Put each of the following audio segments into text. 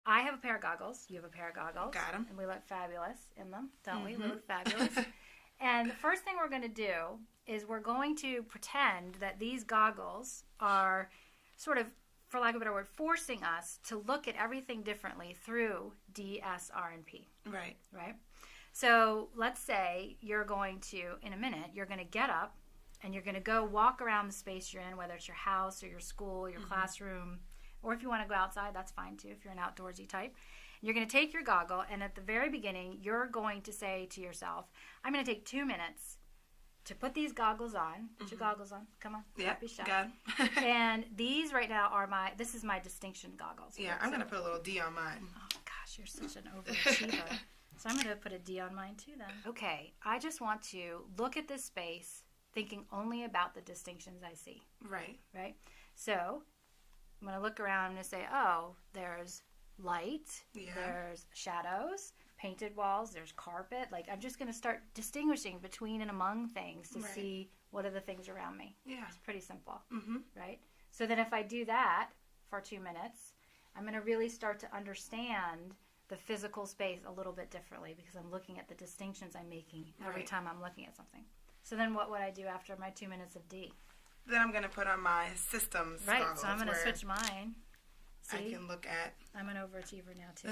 I have a pair of goggles. You have a pair of goggles. Got them. And we look fabulous in them, don't we? We look fabulous. And the first thing we're going to do is we're going to pretend that these goggles are sort of, for lack of a better word, forcing us to look at everything differently through D, S, R, and P. Right. Right? So let's say you're going to, in a minute, you're going to get up and you're going to go walk around the space you're in, whether it's your house or your school, your classroom, or if you want to go outside, that's fine too, if you're an outdoorsy type. You're going to take your goggle, and at the very beginning, you're going to say to yourself, I'm going to take 2 minutes to put these goggles on. Put your goggles on. Come on. Yeah, Don't be shy. got 'em. And these right now are this is my distinction goggles. Yeah, I'm going to put a little D on mine. Oh, gosh, you're such an overachiever. So I'm going to put a D on mine too then. Okay, I just want to look at this space thinking only about the distinctions I see. Right. Right? So I'm going to look around, I'm going to say, oh, there's light, there's shadows, painted walls, there's carpet. Like, I'm just going to start distinguishing between and among things to see what are the things around me. Yeah. It's pretty simple, right? So then if I do that for 2 minutes, I'm going to really start to understand the physical space a little bit differently because I'm looking at the distinctions I'm making every time I'm looking at something. So then what would I do after my 2 minutes of D? Then I'm going to put on my systems goggles. So I'm going to switch mine. See? I can look at... I'm an overachiever now, too.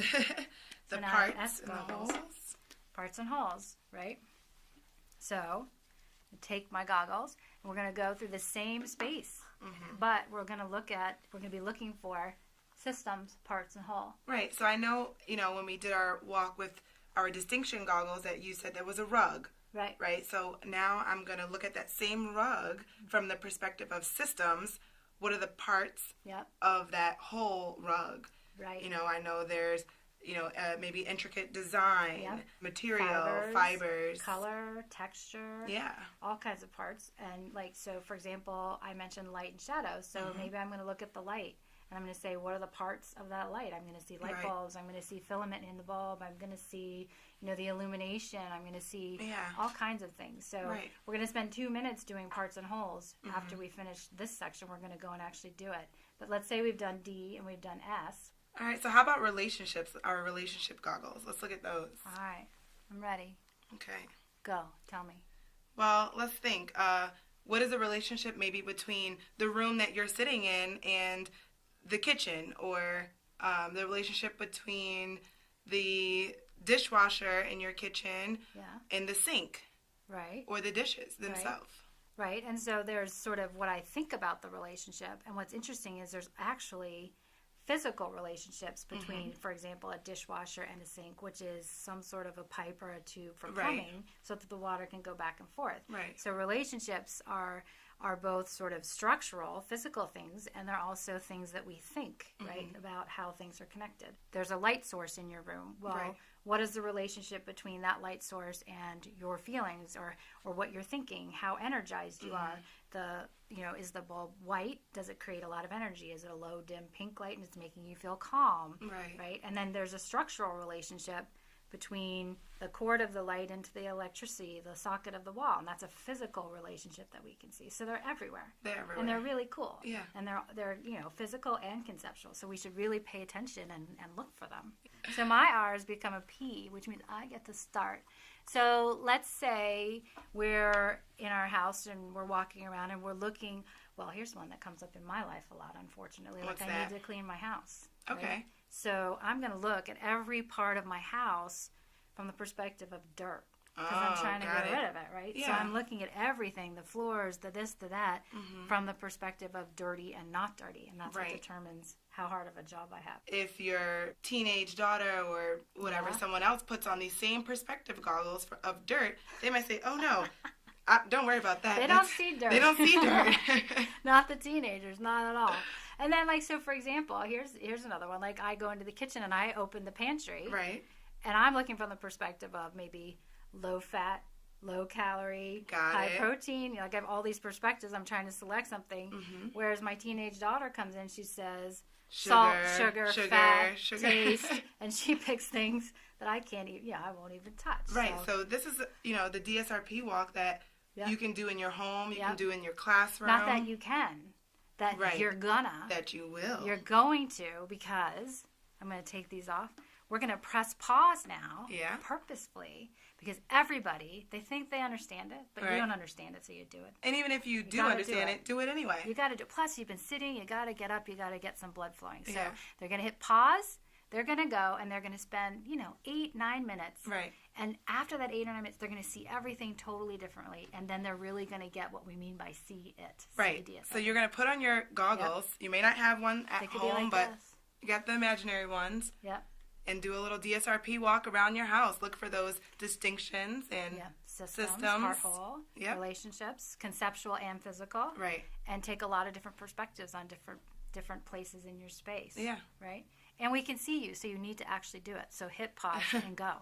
the so now parts S and goggles. holes. Parts and holes, right? So I take my goggles, and we're going to go through the same space. But we're going to be looking for systems, parts, and whole. Right. So I know, when we did our walk with our distinction goggles that you said there was a rug. Right. Right. So now I'm going to look at that same rug from the perspective of systems. What are the parts of that whole rug? Right. I know there's, maybe intricate design, material, fibers. Color, texture. Yeah. All kinds of parts. And so for example, I mentioned light and shadow. So maybe I'm going to look at the light. And I'm going to say, what are the parts of that light? I'm going to see light bulbs. I'm going to see filament in the bulb. I'm going to see, the illumination. I'm going to see all kinds of things. So we're going to spend 2 minutes doing parts and wholes. After we finish this section, we're going to go and actually do it. But let's say we've done D and we've done S. All right. So how about relationships, our relationship goggles? Let's look at those. All right. I'm ready. Okay. Go. Tell me. Well, let's think. What is a relationship maybe between the room that you're sitting in and the kitchen, or the relationship between the dishwasher in your kitchen and the sink, or the dishes themselves. Right, and so there's sort of what I think about the relationship, and what's interesting is there's actually physical relationships between, for example, a dishwasher and a sink, which is some sort of a pipe or a tube for plumbing so that the water can go back and forth. Right. So relationships are both sort of structural, physical things, and they're also things that we think, right, about how things are connected. There's a light source in your room. Well, what is the relationship between that light source and your feelings or what you're thinking, how energized you are? Is the bulb white? Does it create a lot of energy? Is it a low, dim pink light and it's making you feel calm? Right? And then there's a structural relationship between the cord of the light into the electricity, the socket of the wall, and that's a physical relationship that we can see. So they're everywhere. And they're really cool. Yeah. And they're physical and conceptual. So we should really pay attention and look for them. So my R has become a P, which means I get to start. So let's say we're in our house and we're walking around and we're looking. Well, here's one that comes up in my life a lot, unfortunately. What's I that? need to clean my house. Okay. Right? So I'm going to look at every part of my house from the perspective of dirt. Because I'm trying to get rid of it, right? Yeah. So I'm looking at everything, the floors, the this, the that, from the perspective of dirty and not dirty. And that's what determines how hard of a job I have. If your teenage daughter or whatever, someone else puts on these same perspective goggles of dirt, they might say, oh no, don't worry about that. They don't see dirt. They don't see dirt. Not the teenagers, not at all. And then, so for example, here's another one. I go into the kitchen and I open the pantry. Right. And I'm looking from the perspective of maybe low fat, low calorie, high protein. I have all these perspectives. I'm trying to select something. Whereas my teenage daughter comes in, she says salt, sugar, fat, taste, and she picks things that I can't even. I won't even touch. Right. So this is the DSRP walk that you can do in your home. You can do in your classroom. Not that you can. That you're gonna. That you will. You're going to, because I'm going to take these off. We're going to press pause now, purposefully, because everybody, they think they understand it, but you don't understand it, so you do it. And even if you do understand it, do it anyway. You got to do it. Plus, you've been sitting, you got to get up, you got to get some blood flowing. So they're going to hit pause, they're going to go, and they're going to spend, 8-9 minutes. Right. And after that 8 or 9 minutes, they're going to see everything totally differently, and then they're really going to get what we mean by see it. Right. So you're going to put on your goggles. You may not have one at home, but you got the imaginary ones. Yep. And do a little DSRP walk around your house. Look for those distinctions and systems. Heart whole, relationships, conceptual and physical. Right. And take a lot of different perspectives on different places in your space. Yeah. Right? And we can see you, so you need to actually do it. So hit pause and go.